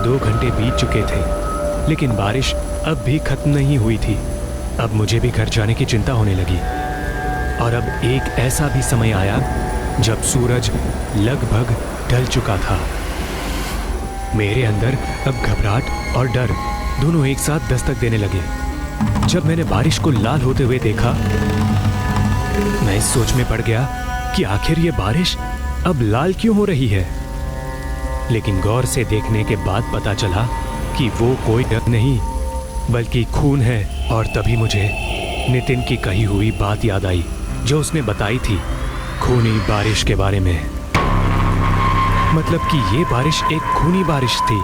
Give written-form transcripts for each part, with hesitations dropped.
2 घंटे बीत चुके थे, लेकिन बारिश अब भी खत्म नहीं हुई थी। अब मुझे भी घर जाने की चिंता होने लगी। और अब एक ऐसा भी समय आया जब सूरज लगभग ढल चुका था। मेरे अंदर अब घबराहट और डर दोनों एक साथ दस्तक देने लगे। जब मैंने बारिश को लाल होते हुए देखा, मैं इस सोच में पड़ गया कि आखिर ये बारिश अब लाल क्यों हो रही है। लेकिन गौर से देखने के बाद पता चला कि वो कोई डर नहीं बल्कि खून है। और तभी मुझे नितिन की कही हुई बात याद आई जो उसने बताई थी खूनी बारिश के बारे में। मतलब कि ये बारिश एक खूनी बारिश थी।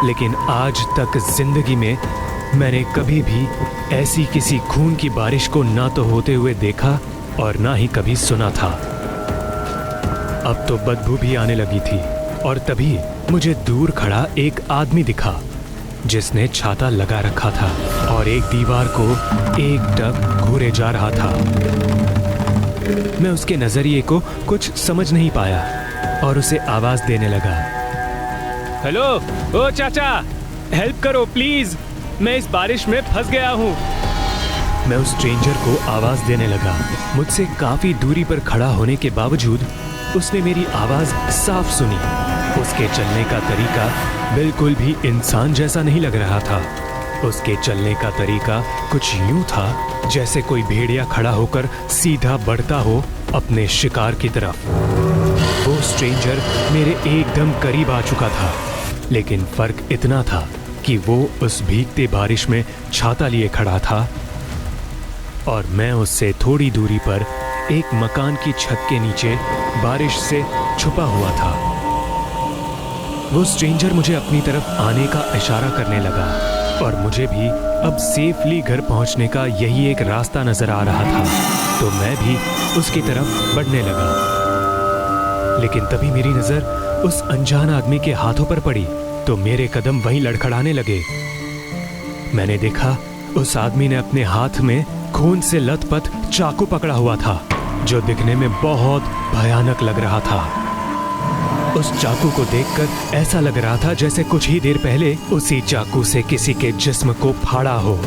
लेकिन आज तक जिंदगी में मैंने कभी भी ऐसी किसी खून की बारिश को ना तो होते हुए देखा और ना ही कभी सुना था। अब तो बदबू भी आने लगी थी। और तभी मुझे दूर खड़ा एक आदमी दिखा जिसने छाता लगा रखा था और एक दीवार को एकटक घूरे जा रहा था। मैं उसके नजरिए को कुछ समझ नहीं पाया और उसे आवाज देने लगा, हेलो ओ चाचा, हेल्प करो प्लीज, मैं इस बारिश में फंस गया हूँ। मैं उस स्ट्रेंजर को आवाज देने लगा। मुझसे काफी दूरी पर खड़ा होने के बावजूद उसने मेरी आवाज साफ सुनी। उसके चलने का तरीका बिल्कुल भी इंसान जैसा नहीं लग रहा था। उसके चलने का तरीका कुछ यूं था जैसे कोई भेड़िया खड़ा होकर सीधा बढ़ता हो अपने शिकार की तरफ। वो स्ट्रेंजर मेरे एकदम करीब आ चुका था, लेकिन फर्क इतना था कि वो उस भीगते बारिश में छाता लिए खड़ा था और मैं उससे थोड़ी दूरी पर एक मकान की छत के नीचे बारिश से छुपा हुआ था। वो स्ट्रेंजर मुझे अपनी तरफ आने का इशारा करने लगा और मुझे भी अब सेफली घर पहुंचने का यही एक रास्ता नजर आ रहा था, तो मैं भी उसकी तरफ बढ़ने लगा। लेकिन तभी मेरी नजर उस अनजान आदमी के हाथों पर पड़ी तो मेरे कदम वहीं लड़खड़ाने लगे। मैंने देखा उस आदमी ने अपने हाथ में खून से लथपथ चाकू पकड़ा हुआ था जो दिखने में बहुत भयानक लग रहा था। उस चाकू को देखकर ऐसा लग रहा था जैसे कुछ ही देर पहले उसी चाकू से किसी के जिस्म को फाड़ा हो।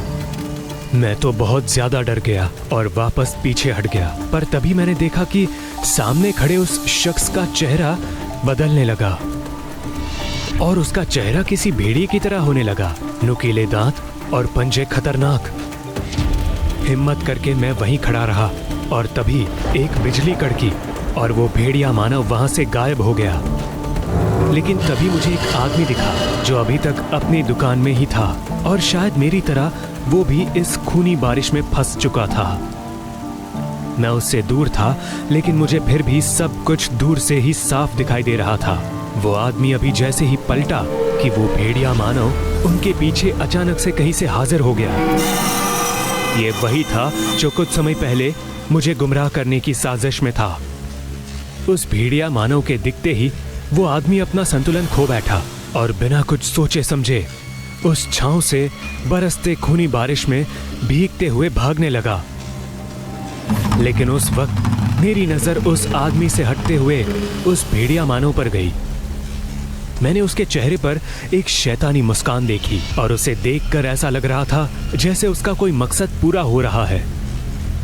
मैं तो बहुत ज्यादा डर गया और वापस पीछे हट गया। पर तभी मैंने देखा कि सामने खड़े उस शख्स का चेहरा बदलने लगा और उसका चेहरा किसी भेड़िए की तरह होने लगा। नुकीले दांत और पंजे खतरनाक। हिम्मत करके मैं वहीं खड़ा रहा और तभी एक बिजली कड़की और वो भेड़िया मानव वहां से गायब हो गया। लेकिन तभी मुझे एक आदमी दिखा जो अभी तक अपनी दुकान में ही था और शायद मेरी तरह वो भी इस खूनी बारिश में फंस चुका था। मैं उससे दूर था, लेकिन मुझे फिर भी सब कुछ दूर से ही साफ दिखाई दे रहा था। वो आदमी अभी जैसे ही पलटा कि वो भेड़िया मानव उनके पीछे अचानक से कहीं से हाजिर हो गया। ये वही था जो कुछ समय पहले मुझे गुमराह करने की साजिश में था। उस भेड़िया मानव के दिखते ही वो आदमी अपना संतुलन खो बैठा और बिना कुछ सोचे समझे उस छांव से बरसते खूनी बारिश में भीगते हुए भागने लगा। लेकिन उस वक्त मेरी नजर उस आदमी से हटते हुए उस भेड़िया मानव पर गई। मैंने उसके चेहरे पर एक शैतानी मुस्कान देखी और उसे देखकर ऐसा लग रहा था जैसे उसका कोई मकसद पूरा हो रहा है।